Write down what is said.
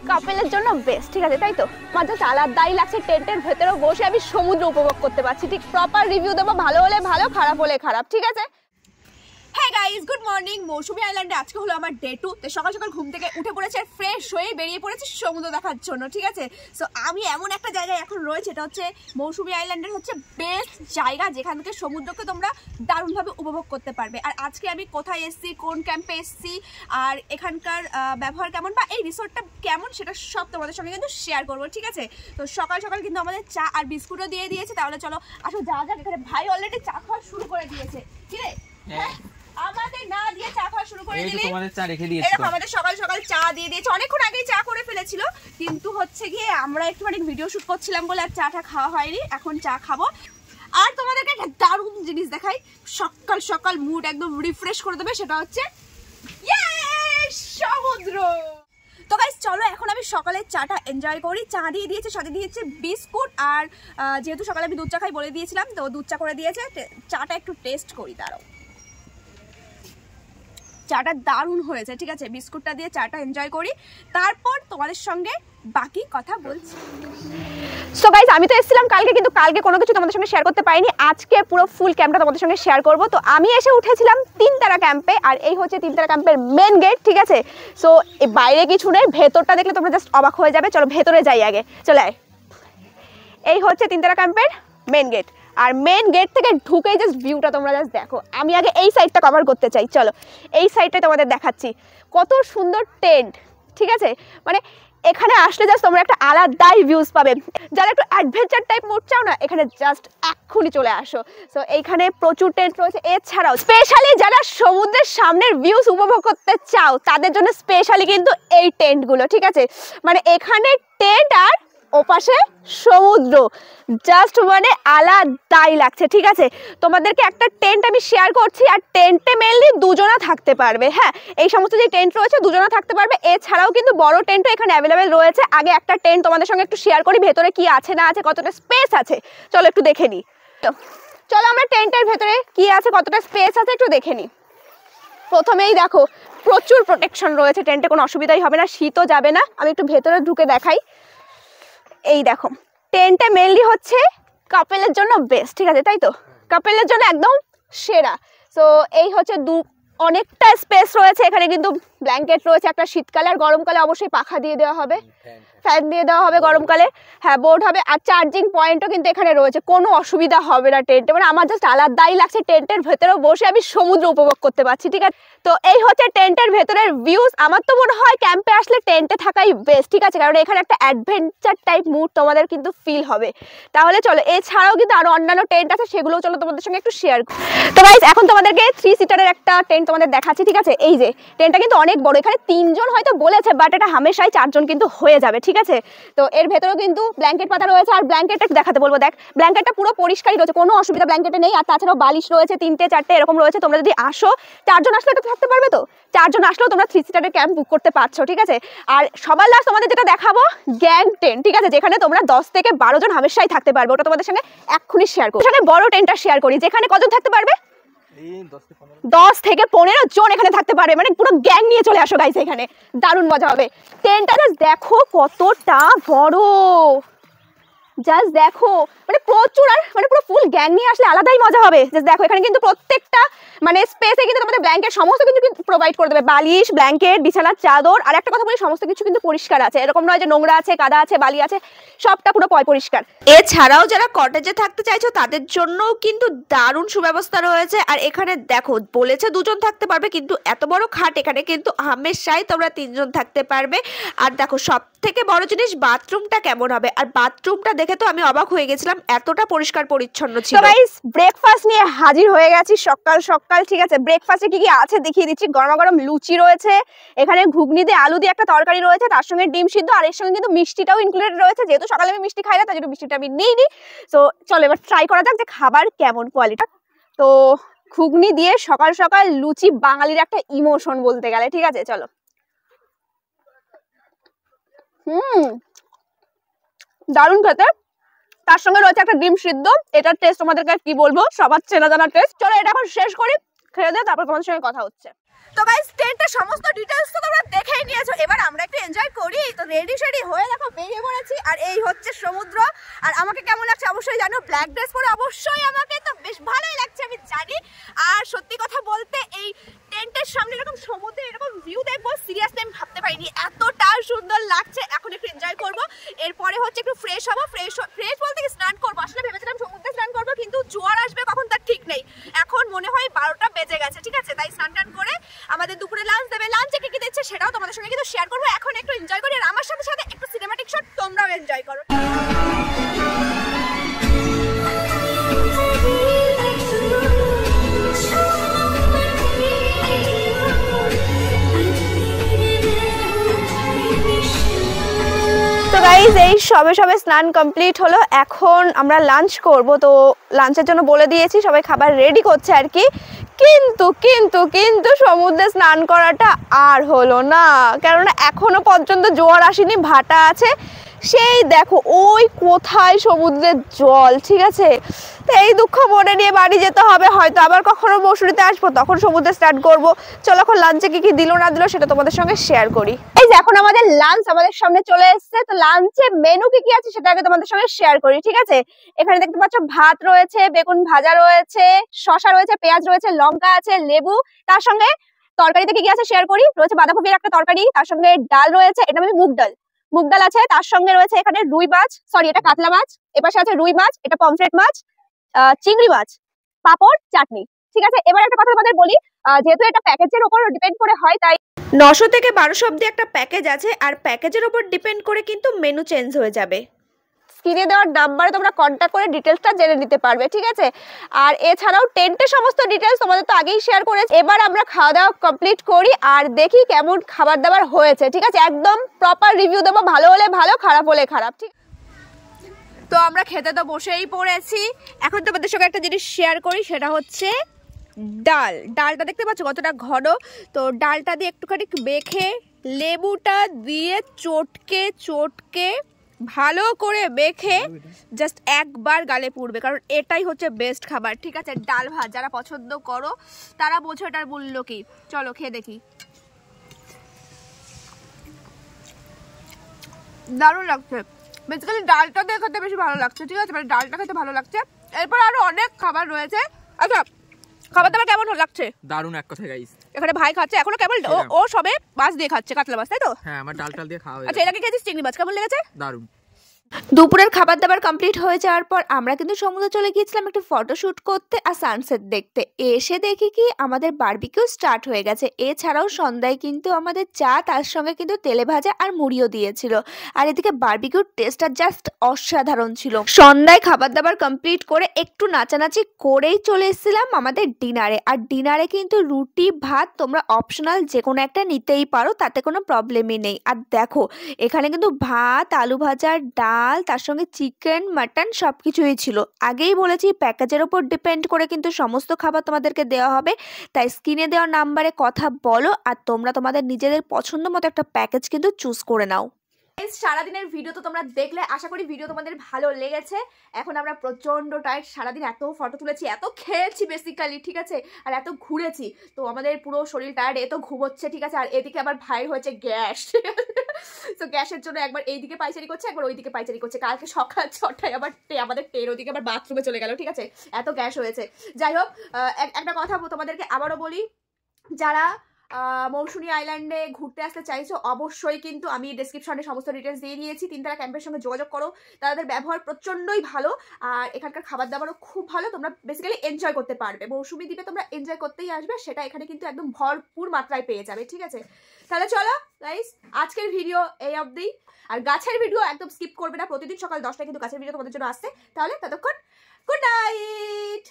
কাপেলের জন্য বেস্ট, ঠিক আছে তাই তো? আমার জাস্ট আলাদাই লাগছে, টেন্টের ভেতরেও বসে আমি সমুদ্র উপভোগ করতে পারছি। ঠিক প্রপার রিভিউ দেবো, ভালো হলে ভালো, খারাপ হলে খারাপ, ঠিক আছে? হ্যাঁ গাইস, গুড মর্নিং। মৌসুমী আইল্যান্ডে আজকে হলো আমার ডে 2। তো সকাল সকাল ঘুম থেকে উঠে পড়েছে আর ফ্রেশ হয়ে বেরিয়ে পড়েছি সমুদ্র দেখার জন্য, ঠিক আছে? সো আমি এমন একটা জায়গায় এখন রয়েছে, এটা হচ্ছে মৌসুমী আইল্যান্ডের হচ্ছে বেস্ট জায়গা, যেখান থেকে সমুদ্রকে তোমরা দারুণভাবে উপভোগ করতে পারবে। আর আজকে আমি কোথায় এসেছি, কোন ক্যাম্পে এসেছি, আর এখানকার ব্যবহার কেমন বা এই রিসোর্টটা কেমন, সেটা সব তোমাদের সঙ্গে কিন্তু শেয়ার করবো, ঠিক আছে? তো সকাল সকাল কিন্তু আমাদের চা আর বিস্কুটও দিয়ে দিয়েছে। তাহলে চলো আসো যা যাক। এখানে ভাই অলরেডি চা খাওয়া শুরু করে দিয়েছে। কি রে? হ্যাঁ, আমাদের না দিয়ে চা খাওয়া শুরু করে দিলে। তোমাদের চা রেখে দিয়েছি, এরকম আমাদের সকাল সকাল চা দিয়ে দিয়েছে। অনেকক্ষণ আগেই চা করে ফেলেছিল, কিন্তু হচ্ছে গিয়ে আমরা একটুখানি ভিডিও শুট করছিলাম বলে আর চাটা খাওয়া হয়নি। এখন চা খাবো। আর তোমাদেরকে একটা দারুণ জিনিস দেখাই, সকাল সকাল মুড একদম রিফ্রেশ করে দেবে, সেটা হচ্ছে সমুদ্র। তো গাইস চলো এখন আমি সকালে চাটা এনজয় করি। চা দিয়ে দিয়েছে, সাথে দিয়েছে বিস্কুট, আর যেহেতু সকালে আমি দুধ চা খাই বলে দিয়েছিলাম, তো দুধ চা করে দিয়েছে। চাটা একটু টেস্ট করি, দাঁড়াও। চাটা দারুণ হয়েছে, ঠিক আছে? বিস্কুটটা দিয়ে চাটা এনজয় করি, তারপর তোমাদের সঙ্গে বাকি কথা বলছি। সো গাইস, আমি তো এসেছিলাম কালকে, কিন্তু কালকে কোনো কিছু তোমাদের সঙ্গে শেয়ার করতে পারিনি। আজকে পুরো ফুল ক্যাম্পটা তোমাদের সঙ্গে শেয়ার করব। তো আমি এসে উঠেছিলাম তিনতারা ক্যাম্পে, আর এই হচ্ছে তিনতারা ক্যাম্পের মেন গেট, ঠিক আছে? সো বাইরে কিছু নেই, ভেতরটা দেখলে তোমরা জাস্ট অবাক হয়ে যাবে। চলো ভেতরে যাই আগে, চলে আয়। এই হচ্ছে তিনতারা ক্যাম্পের মেন গেট, আর মেন গেট থেকে ঢুকেই জাস্ট ভিউটা তোমরা জাস্ট দেখো। আমি আগে এই সাইডটা কভার করতে চাই, চলো এই সাইডটা তোমাদের দেখাচ্ছি। কত সুন্দর টেন্ট, ঠিক আছে? মানে এখানে আসলে জাস্ট তোমরা একটা আলাদাই ভিউজ পাবে। যারা একটু অ্যাডভেঞ্চার টাইপ মোড চাও না, এখানে জাস্ট এক্ষুনি চলে আসো। সো এইখানে প্রচুর টেন্ট রয়েছে। এছাড়াও স্পেশালি যারা সমুদ্রের সামনের ভিউজ উপভোগ করতে চাও, তাদের জন্য স্পেশালি কিন্তু এই টেন্টগুলো, ঠিক আছে? মানে এখানে টেন্ট আর ওপাশে সমুদ্র, জাস্ট মানে আলাদাই লাগছে, ঠিক আছে? তোমাদেরকে একটা টেন্ট আমি শেয়ার করছি, আর টেন্টে মেনলি দুজনা থাকতে পারবে। হ্যাঁ, এই সমস্ত যে টেন্ট রয়েছে দুজনা থাকতে পারবে। এছাড়াও কিন্তু বড় টেন্টও এখানে অ্যাভেলেবেল রয়েছে। আগে একটা টেন্ট তোমাদের সঙ্গে একটু শেয়ার করি, ভেতরে কি আছে না আছে, কতটা স্পেস আছে, চলো একটু দেখে নিই। চলো আমরা টেন্টের ভেতরে কি আছে, কতটা স্পেস আছে একটু দেখে নিই। প্রথমেই দেখো প্রচুর প্রোটেকশন রয়েছে, টেন্টে কোনো অসুবিধাই হবে না, শীতও যাবে না। আমি একটু ভেতরে ঢুকে দেখাই। এই দেখো, টেন্টে মেনলি হচ্ছে কাপেলের জন্য বেস্ট, ঠিক আছে তাই তো? কাপেলের জন্য একদম সেরা। সো এই হচ্ছে অনেকটা স্পেস রয়েছে এখানে, কিন্তু ব্ল্যাঙ্কেট রয়েছে একটা শীতকালে, আর গরমকালে অবশ্যই পাখা দিয়ে দেওয়া হবে, ফ্যান দিয়ে দেওয়া হবে গরমকালে। হ্যাঁ, বোর্ড হবে, আর চার্জিং পয়েন্টও কিন্তু এখানে রয়েছে, কোনো অসুবিধা হবে না টেন্টে। মানে আমার জাস্ট আলাদাই লাগছে, টেন্টের ভেতরেও বসে আমি সমুদ্র উপভোগ করতে পারছি, ঠিক আছে? তো এই হচ্ছে টেন্টের ভেতরের ভিউজ। আমার তো মনে হয় ক্যাম্পে আসলে টেন্টে থাকাই বেস্ট, ঠিক আছে? কারণ এখানে একটা অ্যাডভেঞ্চার টাইপ মুড তোমাদের কিন্তু ফিল হবে। তাহলে চলো, এছাড়াও কিন্তু আরো অন্যান্য টেন্ট আছে, সেগুলোও চলো তোমাদের সঙ্গে একটু শেয়ার করি। তো গাইস, এখন তোমাদেরকে 3 সিটারের একটা টেন্ট তোমাদের দেখাচ্ছি, ঠিক আছে? এই যে টেন্টটা কিন্তু অনেক বড়, এখানে 3 জন হয়তো বলেছে, বাট এটা হামেশাই 4 জন কিন্তু হয়ে যাবে, ঠিক আছে? তো এর ভেতরেও কিন্তু ব্ল্যাঙ্কেট পাতা রয়েছে, আর ব্ল্যাঙ্কেটটা দেখাতে বলবো। দেখ, ব্ল্যাঙ্কেটটা পুরো পরিষ্কারই রয়েছে, কোনো অসুবিধা ব্ল্যাঙ্কেটে নেই। আর তাছাড়াও বালিশ রয়েছে 3টে 4টে এরকম রয়েছে। তোমরা যদি আসো, 4 জন আসলে এটা থাকতে পারবে। তো 4 জন আসলেও তোমরা 3 সিটারের ক্যাম্প বুক করতে পারছো, ঠিক আছে? আর সবার লাস্ট তোমাদের যেটা দেখাবো, গ্যাং টেন্ট, ঠিক আছে? যেখানে তোমরা 10 থেকে 12 জন হামেশাই থাকতে পারবে। ওটা তোমাদের সঙ্গে এক্ষুনি শেয়ার করবো। এখানে বড় টেন্টটা শেয়ার করি, যেখানে কজন থাকতে পারবে? 10 থেকে 15 জন এখানে থাকতে পারবে। মানে পুরো গ্যাং নিয়ে চলে আসো গাইস, এখানে দারুণ মজা হবে। টেন্টটা জাস্ট দেখো কতটা বড়, জাস্ট দেখো, মানে প্রচুর। আর মানে পুরো ফুল গ্যাং নিয়ে আসলে আলাদাই মজা হবে। জাস্ট দেখো, এখানে কিন্তু প্রত্যেকটা মানে স্পেসে কিন্তু তোমাদের ব্ল্যাঙ্কেট সমস্ত কিছু কিন্তু প্রোভাইড করে দেবে, বালিশ, ব্ল্যাঙ্কেট, বিছানার চাদর। আর একটা কথা বলি, সমস্ত কিছু কিন্তু পরিষ্কার আছে, এরকম নয় যে নোংরা আছে, কাদা আছে, বালি আছে, সবটা পুরো পরিষ্কার। এছাড়াও যারা কটেজে থাকতে চাইছো, তাদের জন্যও কিন্তু দারুণ সুব্যবস্থা রয়েছে। আর এখানে দেখো, বলেছে 2 জন থাকতে পারবে, কিন্তু এত বড় খাট, এখানে কিন্তু হামেশাই তোমরা 3 জন থাকতে পারবে। আর দেখো, সব থেকে বড় জিনিস বাথরুমটা কেমন হবে। আর বাথরুমটা দেখে তো আমি অবাক হয়ে গেছিলাম, এতটা পরিষ্কার পরিচ্ছন্ন ছিল। তো গাইস, ব্রেকফাস্ট নিয়ে হাজির হয়ে গেছি সকাল সকাল, ঠিক আছে? ব্রেকফাস্টে কি কি আছে দেখিয়ে দিচ্ছি। গরমা গরম লুচি রয়েছে, এখানে ঘুগনি দিয়ে আলু দিয়ে একটা তরকারি রয়েছে, তার সঙ্গে ডিম সিদ্ধ, আর এর সঙ্গে কিন্তু মিষ্টিটাও ইনক্লুডেড রয়েছে। যেহেতু সকালে আমি মিষ্টি খাই না, তাই জন্য মিষ্টিটা আমি নিইনি। তো চলো এবার ট্রাই করা যাক যে খাবার কেমন কোয়ালিটি। তো ঘুগনি দিয়ে সকাল সকাল লুচি বাঙালির একটা ইমোশন বলতে গেলে, ঠিক আছে? চলো। দারুণ খেতে। তার সঙ্গে রয়েছে একটা ডিম সিদ্ধ। এটার টেস্ট তোমাদেরকে কি বলবো, সবার চেনা জানা টেস্ট। চলো এটা এখন শেষ করি, খেয়ে দিয়ে তারপর তোমাদের সঙ্গে কথা হচ্ছে। তো গাইস টেন্টের সমস্ত ডিটেইলস তো তোমরা দেখেই নিয়েছো, এবার আমরা একটু এনজয় করি। তো রেডি শেডি হয়ে দেখো বেরিয়ে পড়েছি, আর এই হচ্ছে সমুদ্র। আর আমাকে কেমন লাগছে অবশ্যই জানো, ব্ল্যাক ড্রেস পরে অবশ্যই আমাকে তো বেশ ভালোই লাগছে আমি জানি। আর সত্যি কথা বলতে এই টেন্টের সামনে এরকম সমুদ্রে এরকম ভিউ দেখবো সিরিয়াসলি আমি ভাবতে পারিনি, এতটা সুন্দর লাগছে। এখন একটু এনজয় করবো, এরপরে হচ্ছে একটু ফ্রেশ হবো। ফ্রেশ বলতে কি স্নান করবো, আসলে ভেবেছিলাম সমুদ্রে স্নান করবো, কিন্তু জোয়ার আসবে কখন তার ঠিক নেই। এখন মনে হয় 12টা বেজে গেছে, ঠিক আছে, তাই স্নান টান করে আমাদের দুপুরে লাঞ্চ দেবে। লাঞ্চে কি কি দিচ্ছে সেটাও তোমাদের সঙ্গে কিন্তু শেয়ার করবো। এখন একটু এনজয় করি, আর আমার সাথে সাথে একটু সিনেম্যাটিক শট তোমরাও এনজয় করো। তো গাইজ এই সবে সবে স্নান কমপ্লিট হলো, এখন আমরা লাঞ্চ করব। তো লাঞ্চের জন্য বলে দিয়েছি, সবাই খাবার রেডি করছে আর কি। কিন্তু কিন্তু কিন্তু সমুদ্রে স্নান করাটা আর হলো না, কেননা এখনো পর্যন্ত জোয়ার আসেনি, ভাটা আছে। সেই দেখো ওই কোথায় সমুদ্রের জল, ঠিক আছে। তো এই দুঃখ মনে নিয়ে বাড়ি যেতে হবে, হয়তো আবার কখনো মৌসুমীতে আসবো, তখন সমুদ্রে স্টার্ট করবো। চলো এখন লাঞ্চে কি কি দিল না দিল সেটা তোমাদের সঙ্গে শেয়ার করি। এই যে এখন আমাদের লাঞ্চ আমাদের সামনে চলে এসেছে। তো লাঞ্চে মেনু কি কি আছে সেটা আগে তোমাদের সঙ্গে শেয়ার করি, ঠিক আছে। এখানে দেখতে পাচ্ছ ভাত রয়েছে, বেগুন ভাজা রয়েছে, শসা রয়েছে, পেঁয়াজ রয়েছে, লঙ্কা আছে, লেবু। তার সঙ্গে তরকারিতে কি কি আছে শেয়ার করি। রয়েছে বাঁধাকপির একটা তরকারি, তার সঙ্গে ডাল রয়েছে, এটা মানে মুগ ডাল। মুগ ডাল আছে, তার সঙ্গে রয়েছে এখানে রুই মাছ, সরি এটা কাতলা মাছ, এপাশে আছে রুই মাছ, এটা পমফ্রেট মাছ, চিংড়ি মাছ, পাপড়, চাটনি, ঠিক আছে। এবার একটা কথা তোমাদের বলি, যেহেতু এটা প্যাকেজের উপর ডিপেন্ড করে হয়, তাই 900 থেকে 1200 অব্দি একটা প্যাকেজ আছে, আর প্যাকেজের উপর ডিপেন্ড করে কিন্তু মেনু চেঞ্জ হয়ে যাবে। স্ক্রিনে দেওয়ার নাম্বারে তোমরা কন্ট্যাক্ট করে ডিটেলসটা জেনে নিতে পারবে, ঠিক আছে। আর এছাড়াও টেন্টের সমস্ত ডিটেলস তোমাদের তো আগেই শেয়ার করেছি। এবার আমরা খাওয়া দাওয়া কমপ্লিট করি আর দেখি কেমন খাবার দাবার হয়েছে, ঠিক আছে। একদম প্রপার রিভিউ দেবো, ভালো হলে ভালো, খারাপ হলে খারাপ, ঠিক। তো আমরা খেতে তো বসেই পড়েছি। এখন তোমাদের সঙ্গে একটা জিনিস শেয়ার করি, সেটা হচ্ছে ডালটা দেখতে পাচ্ছ কতটা ঘন। তো ডালটা দিয়ে একটুখানি বেখে লেবুটা দিয়ে চটকে ভালো করে বেখে জাস্ট একবার গালে পুড়বে, কারণ এটাই হচ্ছে বেস্ট খাবার, ঠিক আছে। ডাল ভাত যারা পছন্দ করো তারা বোঝো এটার মূল্য কি। চলো খেয়ে দেখি। দারুণ লাগছে, বেসিক্যালি ডালটা দিয়ে খেতে বেশি ভালো লাগছে, ঠিক আছে, মানে ডালটা খেতে ভালো লাগছে। এরপর আরো অনেক খাবার রয়েছে। আচ্ছা খাবার দাবার কেমন লাগছে? দারুণ এক কথা গাইস। এখানে ভাই খাচ্ছে এখনো, কেবল ও সবে মাছ দিয়ে খাচ্ছে, কাতলা মাছ, তাই তো? হ্যাঁ আমার ডাল দিয়ে খাওয়া হয়েছে। আচ্ছা এটাকে খেয়েছিস চিংড়ি মাছ, কেমন লেগেছে? দারুণ। দুপুরের খাবার দাবার কমপ্লিট হয়ে যাওয়ার পর আমরা কিন্তু সমুদ্রে চলে গিয়েছিলাম একটু ফটোশুট করতে আর সানসেট দেখতে। এসে দেখি কি আমাদের বারবিকিউ স্টার্ট হয়ে গেছে। এছাড়াও সন্ধ্যায় কিন্তু আমাদের চা, তার সঙ্গে কিন্তু তেলে ভাজা আর মুড়িও দিয়েছিল। আর এদিকে বারবিকিউর টেস্টটা জাস্ট অসাধারণ ছিল। সন্ধ্যায় খাবার দাবার কমপ্লিট করে একটু নাচানাচি করেই চলে এসেছিলাম আমাদের ডিনারে। আর ডিনারে কিন্তু রুটি ভাত তোমরা অপশনাল যে কোনো একটা নিতেই পারো, তাতে কোনো প্রবলেমই নেই। আর দেখো এখানে কিন্তু ভাত, আলু ভাজা, ডাল, তার সঙ্গে চিকেন, মাটন সবকিছুই ছিল। আগেই বলেছি প্যাকেজের উপর ডিপেন্ড করে কিন্তু সমস্ত খাবার তোমাদেরকে দেওয়া হবে, তাই স্ক্রিনে দেওয়া নাম্বারে কথা বলো আর তোমরা তোমাদের নিজেদের পছন্দ মতো একটা প্যাকেজ কিন্তু চুজ করে নাও। সারাদিনের ভিডিও তো তোমরা দেখলে, আশা করি ভিডিও তোমাদের ভালো লেগেছে। এখন আমরা প্রচন্ড টায়ার্ড, সারাদিন এত ফটো তুলেছি, এত খেয়েছি বেসিক্যালি, ঠিক আছে, আর এত ঘুরেছি, তো আমাদের পুরো শরীর টায়ার্ড, এত ঘুমোচ্ছে, ঠিক আছে। আর এদিকে আবার ভাই হয়েছে গ্যাস, তো গ্যাসের জন্য একবার এইদিকে পাইচারি করছে, একবার ওইদিকে পাইচারি করছে। কালকে সকাল 6টায় আবার আমাদের টের ওদিকে আবার বাথরুমে চলে গেল, ঠিক আছে, এত গ্যাস হয়েছে। যাই হোক একটা কথা তোমাদেরকে আবারও বলি, যারা মৌসুমী আইল্যান্ডে ঘুরতে আসতে চাইছো অবশ্যই কিন্তু আমি ডেসক্রিপশনে সমস্ত ডিটেলস দিয়ে দিয়েছি। তিনতলা ক্যাম্পের সঙ্গে যোগাযোগ করো, তাদের ব্যবহার প্রচণ্ডই ভালো আর এখানকার খাবার দাবারও খুব ভালো, তোমরা বেসিক্যালি এনজয় করতে পারবে। মৌসুমী দ্বীপে তোমরা এনজয় করতেই আসবে, সেটা এখানে কিন্তু একদম ভরপুর মাত্রায় পেয়ে যাবে, ঠিক আছে। তাহলে চলো গাইস আজকের ভিডিও এই অবধি। আর গাছের ভিডিও একদম স্কিপ করবে না, প্রতিদিন সকাল 10টায় কিন্তু গাছের ভিডিও তোমাদের জন্য আসছে। তাহলে ততক্ষণ গুড নাইট।